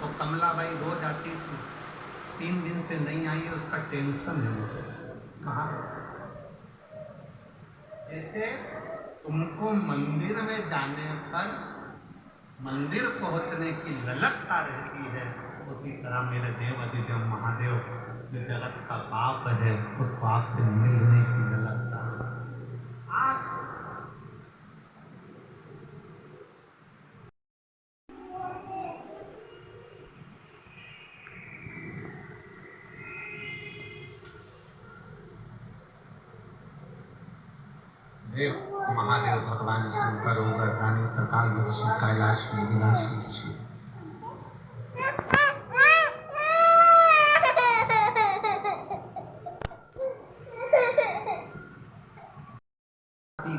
तो कमलाबाई रोज आती थी, 3 दिन से नहीं आई, उसका टेंशन है मुझे। कहाँ जैसे तुमको मंदिर में जाने पर मंदिर पहुंचने की ललकता रहती है, उसी तरह मेरे देव अधिदेव महादेव जो जगत का पाप है, उस पाप से मिलने की ललकता है। आप देव महादेव भगवान शंकर उग्रदानी त्रिकालदर्शी कैलाश विनाशी शिव।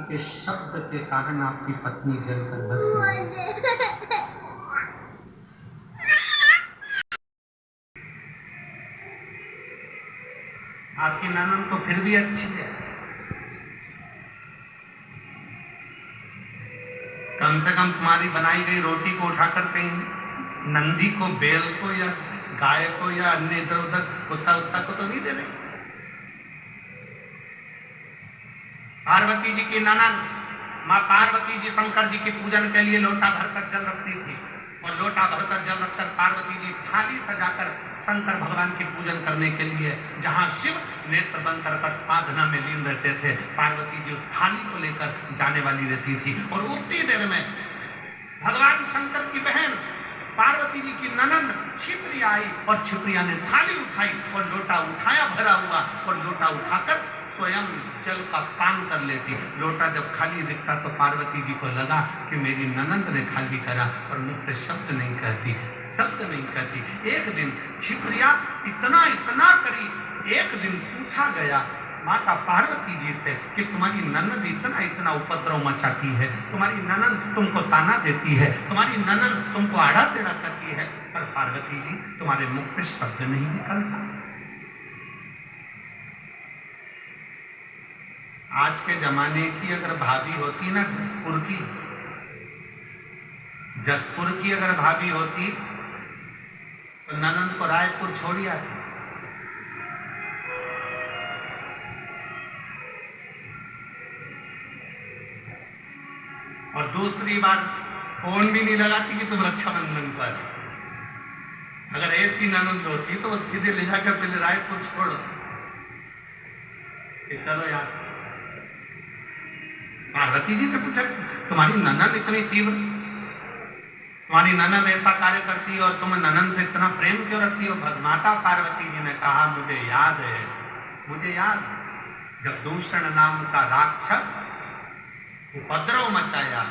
के शब्द के कारण आपकी पत्नी जलकर बस गई। आपकी ननद तो फिर भी अच्छी है, कम से कम तुम्हारी बनाई गई रोटी को उठाकर कहीं नंदी को, बेल को या गाय को या अन्य इधर उधर कुत्ता उत्ता को तो नहीं दे रही। पार्वती जी की ननद माँ पार्वती जी शंकर जी के पूजन के लिए लोटा भरकर जल रखती थी, और लोटा भरकर जल रखकर पार्वती जी थाली सजाकर शंकर भगवान की पूजन करने के लिए, जहाँ शिव नेत्र बंद कर साधना में लीन रहते थे, पार्वती जी उस थाली को लेकर जाने वाली रहती थी। और उतनी देर में भगवान शंकर की बहन पार्वती जी की ननंद छिप्रिया आई, और छिप्रिया ने थाली उठाई और लोटा उठाया भरा हुआ, और लोटा उठाकर स्वयं जल का पान कर लेती। लोटा जब खाली दिखता तो पार्वती जी को लगा कि मेरी ननंद ने खाली करा, और मुझसे शब्द नहीं कहती, शब्द नहीं कहती। एक दिन छिप्रिया इतना इतना करी, एक दिन पूछा गया माता पार्वती जी से कि तुम्हारी ननंद इतना इतना उपद्रव मचाती है, तुम्हारी ननंद तुमको ताना देती है, तुम्हारी ननंद तुमको आड़ा टेढ़ा करती है, पर पार्वती जी तुम्हारे मुख से शब्द नहीं निकलता। आज के जमाने की अगर भाभी होती ना, जसपुर की अगर भाभी होती तो ननंद को रायपुर छोड़ी आती। और दूसरी बार फोन भी नहीं लगाती कि तुम रक्षाबंधन पर। अगर ऐसी ननंद होती तो वो सीधे ले जाकर पहले रायपुर छोड़ो कि चलो यार। पार्वती जी से पूछा तुम्हारी ननंद इतनी तीव्र, तुम्हारी ननंद ऐसा कार्य करती है और तुम ननंद से इतना प्रेम क्यों रखती हो? माता पार्वती जी ने कहा मुझे याद है, मुझे याद जब दूषण नाम का राक्षस उपद्रव मचाया,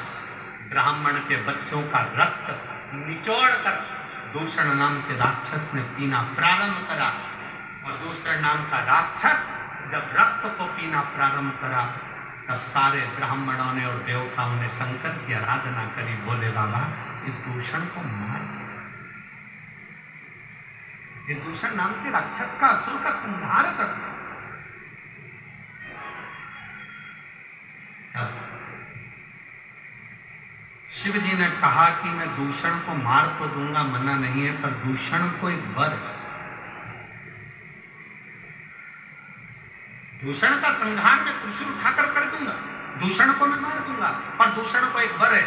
ब्राह्मण के बच्चों का रक्त निचोड़कर दूषण नाम के राक्षस ने पीना प्रारंभ करा। और दूषण नाम का राक्षस जब रक्त को पीना प्रारंभ करा, तब सारे ब्राह्मणों ने और देवताओं ने शंकर की आराधना करी, बोले बाबा इस दूषण को मार, इस दूषण नाम के राक्षस का, असुर का संहार कर। शिव जी ने कहा कि मैं दूषण को मार तो दूंगा, मना नहीं है, पर दूषण को एक वर, दूषण का संहार मैं त्रिशूल उठाकर कर दूंगा, दूषण को मैं मार दूंगा, पर दूषण को एक वर है।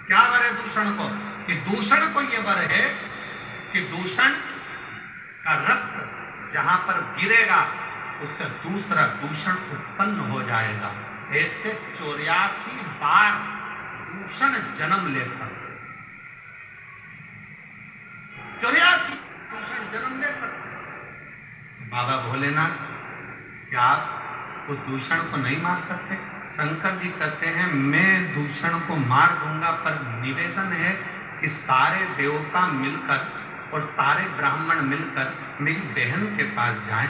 क्या वर है दूषण को? कि दूषण को यह वर है कि दूषण का रक्त जहां पर गिरेगा उससे दूसरा दूषण उत्पन्न हो जाएगा। ऐसे 84 बार दूषण जन्म ले सकते, 84 दूषण जन्म ले सकते। बाबा भोलेनाथ क्या आप उस दूषण को नहीं मार सकते? शंकर जी कहते हैं मैं दूषण को मार दूंगा, पर निवेदन है कि सारे देवता मिलकर और सारे ब्राह्मण मिलकर मेरी बहन के पास जाएं,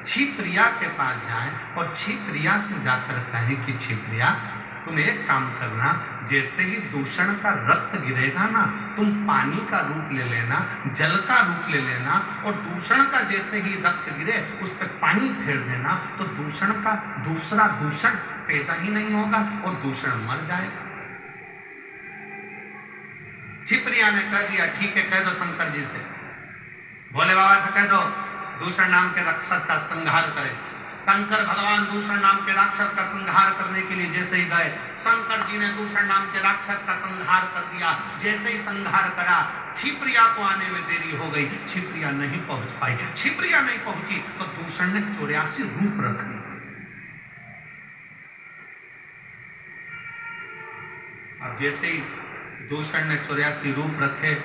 छिप्रिया के पास जाएं, और छिप्रिया से जाकर कहें कि छिप्रिया तुम एक काम करना, जैसे ही दूषण का रक्त गिरेगा ना, तुम पानी का रूप ले लेना, जल का रूप ले लेना, और दूषण का जैसे ही रक्त गिरे उस पर पानी फेर देना, तो दूषण का दूसरा दूषण पैदा ही नहीं होगा और दूषण मर जाएगा। छिपरिया ने कह दिया ठीक है, कह दो शंकर जी से, भोले बाबा से कह दो दूषण नाम के राक्षस का संहार करे। शंकर भगवान दूषण नाम के राक्षस का संहार करने के लिए जैसे ही गए, शंकर जी ने दूषण नाम के राक्षस का संहार कर दिया। जैसे ही संहार करा, छिपरिया को आने में देरी हो गई, छिपरिया नहीं पहुंच पाई। छिपरिया नहीं पहुंची तो दूषण ने 84 रूप रख लिए। अब जैसे ही दूषण ने 84 रूप रखे,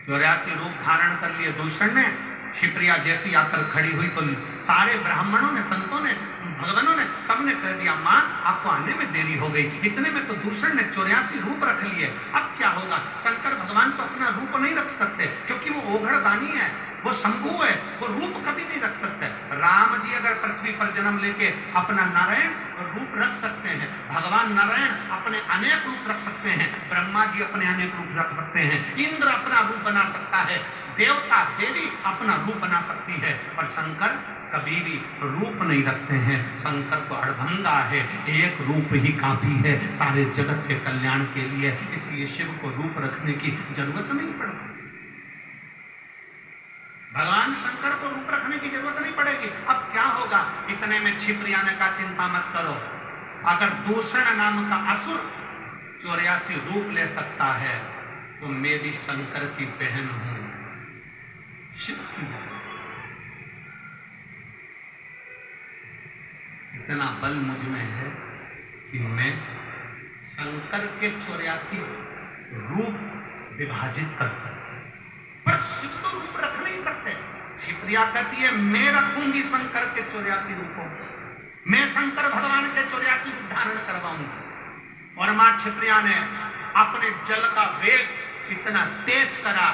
84 रूप धारण कर लिए दूषण ने, छिपरिया जैसी आकर खड़ी हुई तो सारे ब्राह्मणों ने, संतों ने, भगवानों ने, सबने कह दिया मां आपको आने में देरी हो गई। इतने में तो दूषण ने 84 रूप रख लिए। अब क्या होगा? शंकर भगवान तो अपना रूप नहीं रख सकते क्योंकि वो ओघड़दानी है, वो शंभु है, वो रूप कभी नहीं रख सकते। राम जी अगर पृथ्वी पर जन्म लेके अपना नारायण रूप रख सकते हैं, भगवान नारायण अपने अनेक रूप रख सकते हैं, ब्रह्मा जी अपने अनेक रूप रख सकते हैं, इंद्र अपना रूप बना सकता है, देवता देवी अपना रूप बना सकती है, पर शंकर कभी भी रूप नहीं रखते हैं। शंकर तो अड़भंगा है, एक रूप ही काफी है सारे जगत के कल्याण के लिए, इसलिए शिव को रूप रखने की जरूरत नहीं पड़ती। भगवान शंकर को रूप रखने की जरूरत नहीं पड़ेगी। अब क्या होगा? इतने में छिपरिया ने कहा चिंता मत करो, अगर दूषण नाम का असुर 84 रूप ले सकता है तो मैं भी शंकर की बहन हूं, शिव की बहन। इतना बल मुझ में है कि मैं शंकर के 84 रूप विभाजित कर सकता हूं, पर शिव तो रूप रख नहीं सकते। छिपरिया कहती है मैं रखूंगी शंकर के 84 रूपों, मैं शंकर भगवान के 84 रूप धारण करवाऊंगी। और मां छिपरिया ने अपने जल का वेग इतना तेज करा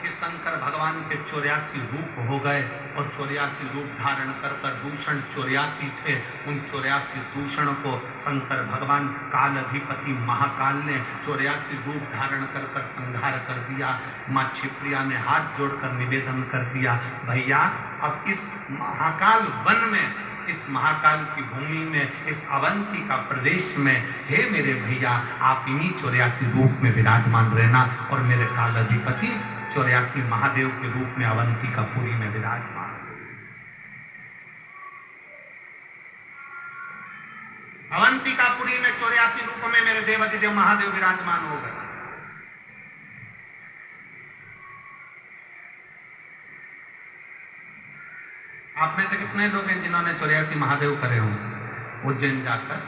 कि शंकर भगवान के 84 रूप हो गए, और 84 रूप धारण कर दूषण 84 थे। उन 84 दूषण को शंकर भगवान काल अधिपति महाकाल ने 84 रूप धारण कर संहार कर दिया। मां छिपरिया ने हाथ जोड़कर निवेदन कर दिया, भैया अब इस महाकाल वन में, इस महाकाल की भूमि में, इस अवंती का प्रदेश में, हे मेरे भैया आप इन्हीं 84 रूप में विराजमान रहना, और मेरे काल अधिपति 84 महादेव के रूप में अवंती का पुरी में विराजमान। अवंती का पुरी में 84 रूप में मेरे देव अधिदेव महादेव विराजमान हो गए। आप में से कितने लोग हैं जिन्होंने 84 महादेव करे हों उज्जैन जाकर?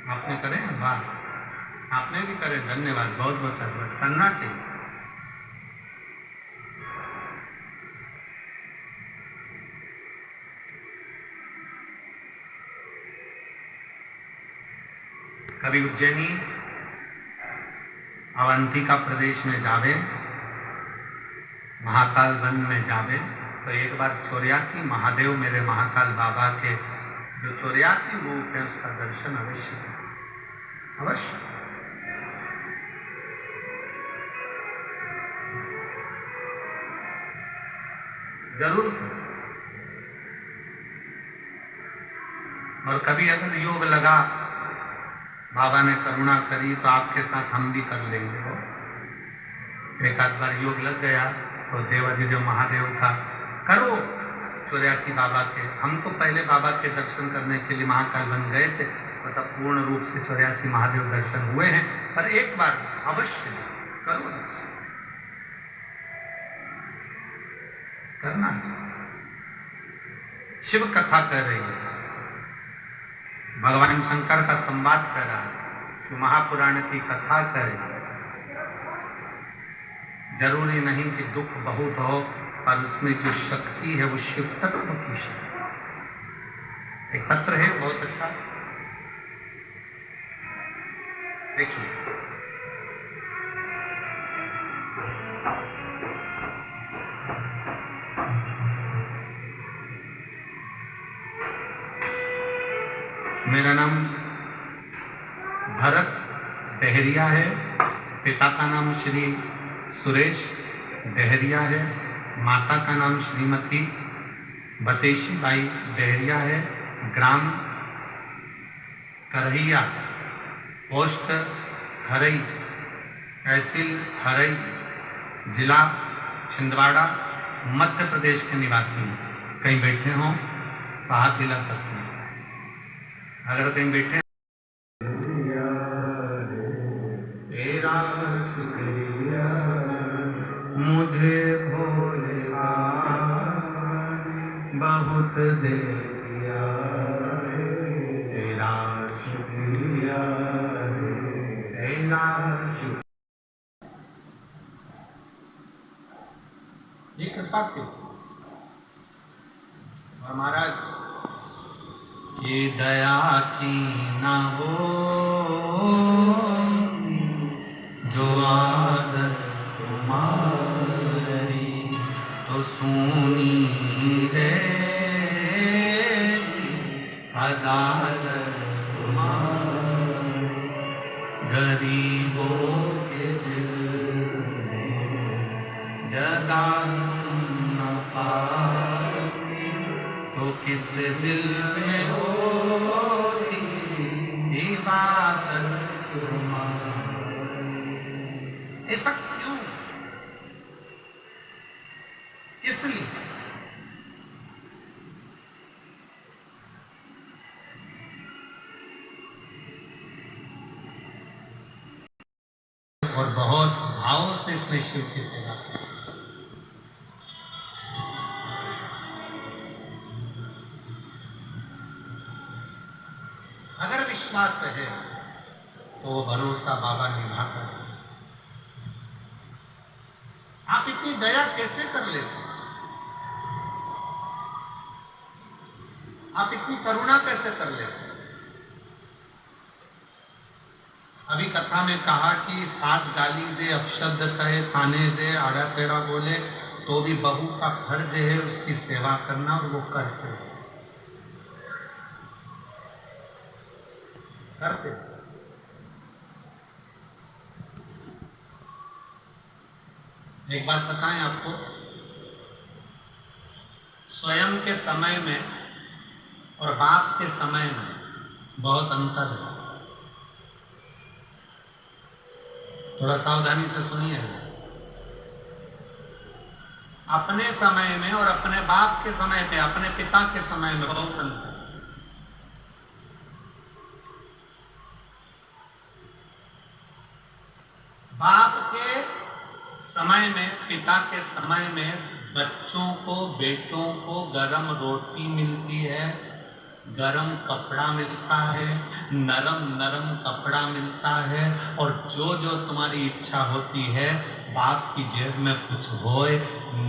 आपने करे हैं? वाह, आपने भी करे, धन्यवाद, बहुत बहुत साधुवाद, करना चाहिए। कभी उज्जैनी अवंतिका प्रदेश में जावे, महाकाल वन में जावे, तो एक बार 84 महादेव मेरे महाकाल बाबा के जो 84 रूप है उसका दर्शन अवश्य करें, अवश्य। जरूर। और कभी अगर योग लगा, बाबा ने करुणा करी, तो आपके साथ हम भी कर लेंगे। हो एक आध बार योग लग गया तो देवाधिदेव महादेव का करो 84 बाबा के। हम तो पहले बाबा के दर्शन करने के लिए महाकाल बन गए थे, मतलब पूर्ण रूप से 84 महादेव दर्शन हुए हैं, पर एक बार अवश्य करो, करना। शिव कथा कह रही है, भगवान शंकर का संवाद कर रहा है, शिव महापुराण की कथा कर रही है। जरूरी नहीं कि दुख बहुत हो, पर उसमें जो शक्ति है वो शिव तत्व की शक्ति। एक पत्र है बहुत अच्छा, देखिए। मेरा नाम भरत डहरिया है, पिता का नाम श्री सुरेश डहरिया है, माता का नाम श्रीमती बतेशी बाई डहरिया है, ग्राम करहिया, पोस्ट हरई, तहसील हरई, जिला छिंदवाड़ा, मध्य प्रदेश के निवासी कहीं बैठे हों तो हाथ हिला सकते हैं। अगर कहीं बैठे तेरा शुक्रिया मुझे भोले बहुत दे दिया, तेरा शुक्रिया तेरा शुक्रिया। ये कृपा थी। और महाराज ये दया की ना हो जो आदत तुम्हारी तो सुनी रे अदालत तुम्हारी, गरीबों के दिल में जगा न पाती तो किस दिल में होती इबादत तुम्हारी। ऐसा क्यों? इसलिए और बहुत भाव से इसने शिव की सेवा की। अगर विश्वास है तो वो भरोसा बाबा निभाता है। आप इतनी दया कैसे कर लेते? आप इतनी करुणा कैसे कर लेते? अभी कथा में कहा कि सास गाली दे, अपशब्द कहे, ताने दे, आड़ा टेढ़ा बोले, तो भी बहू का फर्ज है उसकी सेवा करना, और वो करते करते। एक बात बताएं आपको, स्वयं के समय में और बाप के समय में बहुत अंतर है। थोड़ा सावधानी से सुनिए। अपने समय में और अपने बाप के समय पे, अपने पिता के समय में बहुत अंतर। बाप के समय में, पिता के समय में बच्चों को, बेटों को गरम रोटी मिलती है, गरम कपड़ा मिलता है, नरम नरम कपड़ा मिलता है, और जो जो तुम्हारी इच्छा होती है, बाप की जेब में कुछ होए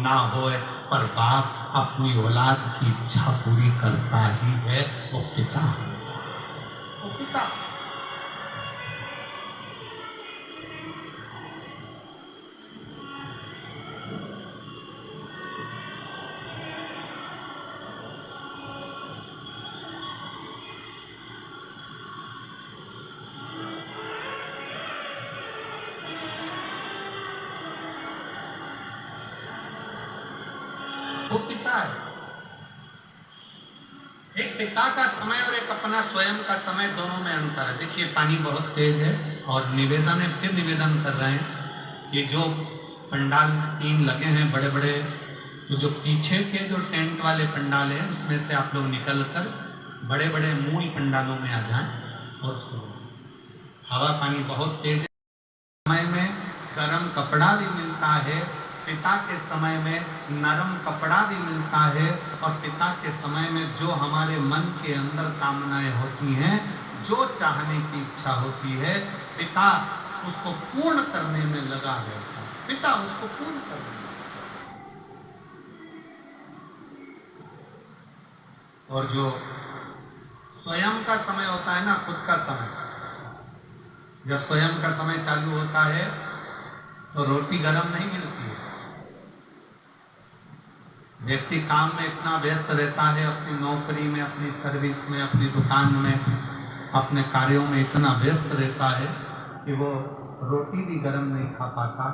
ना होए, पर बाप अपनी औलाद की इच्छा पूरी करता ही है। वो पिता, वो पिता। वो पिता है। एक पिता का समय और एक अपना स्वयं का समय, दोनों में अंतर है। देखिए पानी बहुत तेज है, और निवेदन है, फिर निवेदन कर रहे हैं कि जो पंडाल 3 लगे हैं बड़े बड़े, तो जो पीछे के जो टेंट वाले पंडाल हैं उसमें से आप लोग निकल कर बड़े बड़े मूल पंडालों में आ जाएं। और हवा पानी बहुत तेज है, समय में गर्म कपड़ा भी मिलता है, पिता के समय में नरम कपड़ा भी मिलता है, और पिता के समय में जो हमारे मन के अंदर कामनाएं होती हैं, जो चाहने की इच्छा होती है, पिता उसको पूर्ण करने में लगा रहता है। पिता उसको पूर्ण करने में। और जो स्वयं का समय होता है ना, खुद का समय, जब स्वयं का समय चालू होता है तो रोटी गरम नहीं मिलती है। व्यक्ति काम में इतना व्यस्त रहता है, अपनी नौकरी में, अपनी सर्विस में, अपनी दुकान में, अपने कार्यों में इतना व्यस्त रहता है कि वो रोटी भी गरम नहीं खा पाता।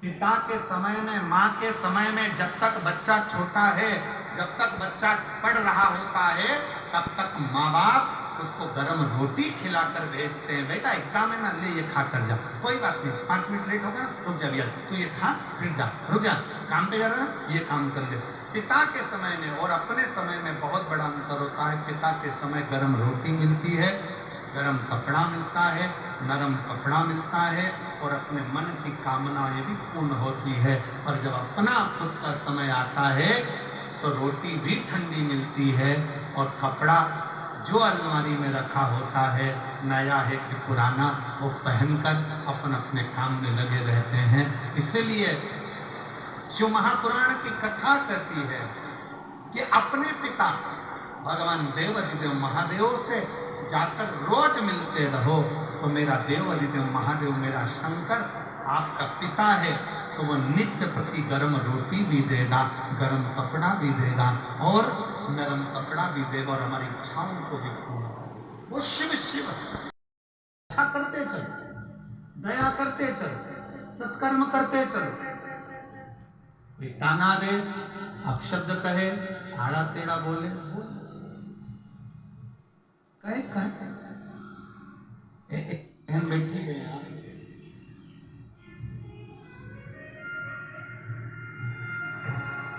पिता के समय में, माँ के समय में, जब तक बच्चा छोटा है, जब तक बच्चा पढ़ रहा होता है, तब तक माँ बाप उसको गरम रोटी खिलाकर भेजते हैं, बेटा एग्जाम है ना, ले ये खा कर जा, कोई बात नहीं, 5 मिनट लेट होगा, रुक जा भैया, तू ये खा फिर जा, रुक जा, काम पे जा रहा है ये काम कर ले। पिता के समय में और अपने समय में बहुत बड़ा अंतर होता है। पिता के समय गरम रोटी मिलती है, गरम कपड़ा मिलता है, नरम कपड़ा मिलता है, और अपने मन की कामनाएं भी पूर्ण होती है। और जब अपना खुद का समय आता है तो रोटी भी ठंडी मिलती है, और कपड़ा जो अलमारी में रखा होता है, नया है कि पुराना, वो पहनकर अपन अपने काम में लगे रहते हैं। इसीलिए शिव महापुराण की कथा कहती है कि अपने पिता भगवान देव अधिदेव महादेव से जाकर रोज मिलते रहो। तो मेरा देव अधिदेव महादेव, मेरा शंकर आपका पिता है, तो वो नित्य प्रति गरम रोटी भी देगा, गरम कपड़ा भी देगा, और नरम कपड़ा भी देगा, और हमारी इच्छाओं को भी पूर्ण करेगा। वो शिव शिव अच्छा करते चलो, दया करते चलो, सत्कर्म करते चलो। कोई ताना दे, अपशब्द कहे, आड़ा टेढ़ा बोले, कहे बहन बैठी है यहाँ,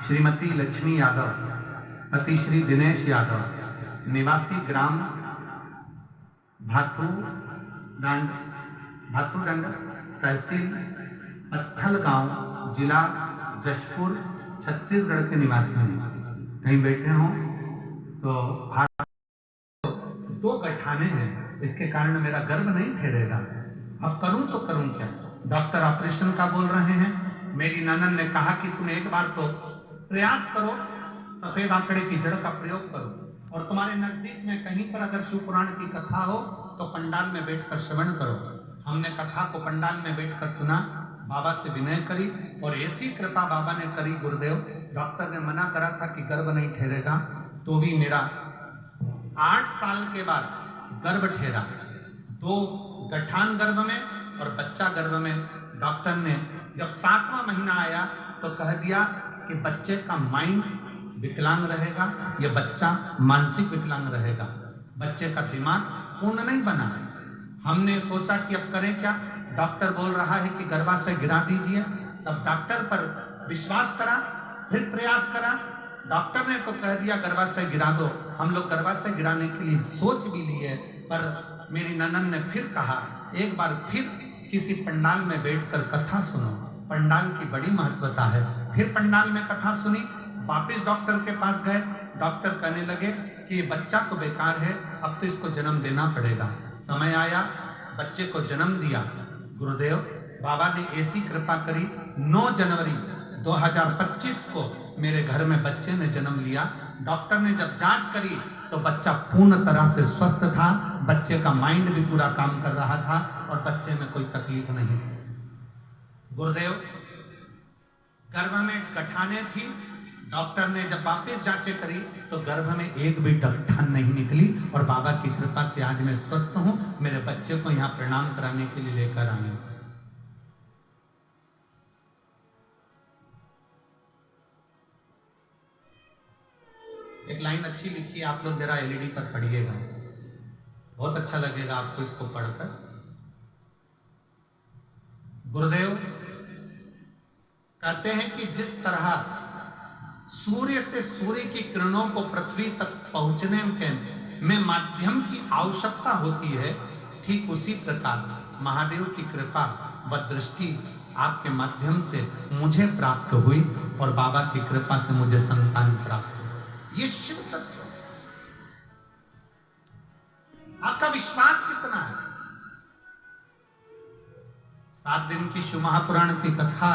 श्रीमती लक्ष्मी यादव, पति श्री दिनेश यादव, निवासी ग्राम भातुदंड, तहसील पत्थल गांव, जिला जशपुर, छत्तीसगढ़ के निवासी हैं। कहीं बैठे हों तो हाथ, 2 गठाने हैं, इसके कारण मेरा गर्भ नहीं ठहरेगा। अब करूं तो करूं क्या? डॉक्टर ऑपरेशन का बोल रहे हैं। मेरी ननद ने कहा कि तुम एक बार तो प्रयास करो, सफेद आंकड़े की जड़ का प्रयोग करो, और तुम्हारे नजदीक में कहीं पर अगर शिव पुराण की कथा हो तो पंडाल में बैठकर श्रवण करो। हमने कथा को पंडाल में बैठकर सुना, बाबा से विनय करी, और ऐसी कृपा बाबा ने करी गुरुदेव। डॉक्टर ने मना करा था कि गर्भ नहीं ठहरेगा, तो भी मेरा 8 साल के बाद गर्भ ठहरा, 2 गठान गर्भ में और बच्चा गर्भ में। डॉक्टर ने जब 7वां महीना आया तो कह दिया कि बच्चे का माइंड विकलांग रहेगा, ये बच्चा मानसिक विकलांग रहेगा, बच्चे का दिमाग पूर्ण नहीं बना है। हमने सोचा कि अब करें क्या? डॉक्टर बोल रहा है कि गर्भाशय गिरा दीजिए। तब डॉक्टर पर विश्वास करा, फिर प्रयास करा। डॉक्टर ने तो कह दिया गर्भाशय गिरा दो। हम लोग गर्भाशय गिराने के लिए सोच भी लिए, पर मेरी ननद ने फिर कहा एक बार फिर किसी पंडाल में बैठकर कथा सुनो। पंडाल की बड़ी महत्वता है। फिर पंडाल में कथा सुनी, वापिस डॉक्टर के पास गए। डॉक्टर कहने लगे कि ये बच्चा तो बेकार है, अब तो इसको जन्म देना पड़ेगा। समय आया, बच्चे को जन्म दिया। गुरुदेव बाबा ने ऐसी कृपा करी, 9 जनवरी 2025 को मेरे घर में बच्चे ने जन्म लिया। डॉक्टर ने जब जांच करी तो बच्चा पूर्ण तरह से स्वस्थ था, बच्चे का माइंड भी पूरा काम कर रहा था, और बच्चे में कोई तकलीफ नहीं थी। गुरुदेव गर्भ में गठाने थी। डॉक्टर ने जब वापस जांचें करी तो गर्भ में एक भी गठान नहीं निकली, और बाबा की कृपा से आज मैं स्वस्थ हूं। मेरे बच्चे को यहाँ प्रणाम कराने के लिए लेकर आए। एक लाइन अच्छी लिखी है, आप लोग जरा एलईडी पर पढ़िएगा, बहुत अच्छा लगेगा आपको इसको पढ़कर। गुरुदेव कहते हैं कि जिस तरह सूर्य से सूर्य की किरणों को पृथ्वी तक पहुंचने में माध्यम की आवश्यकता होती है, ठीक उसी प्रकार महादेव की कृपा व दृष्टि आपके माध्यम से मुझे प्राप्त हुई, और बाबा की कृपा से मुझे संतान प्राप्त हुई। ये शिव तत्व। आपका विश्वास कितना है? 7 दिन की शिव महापुराण की कथा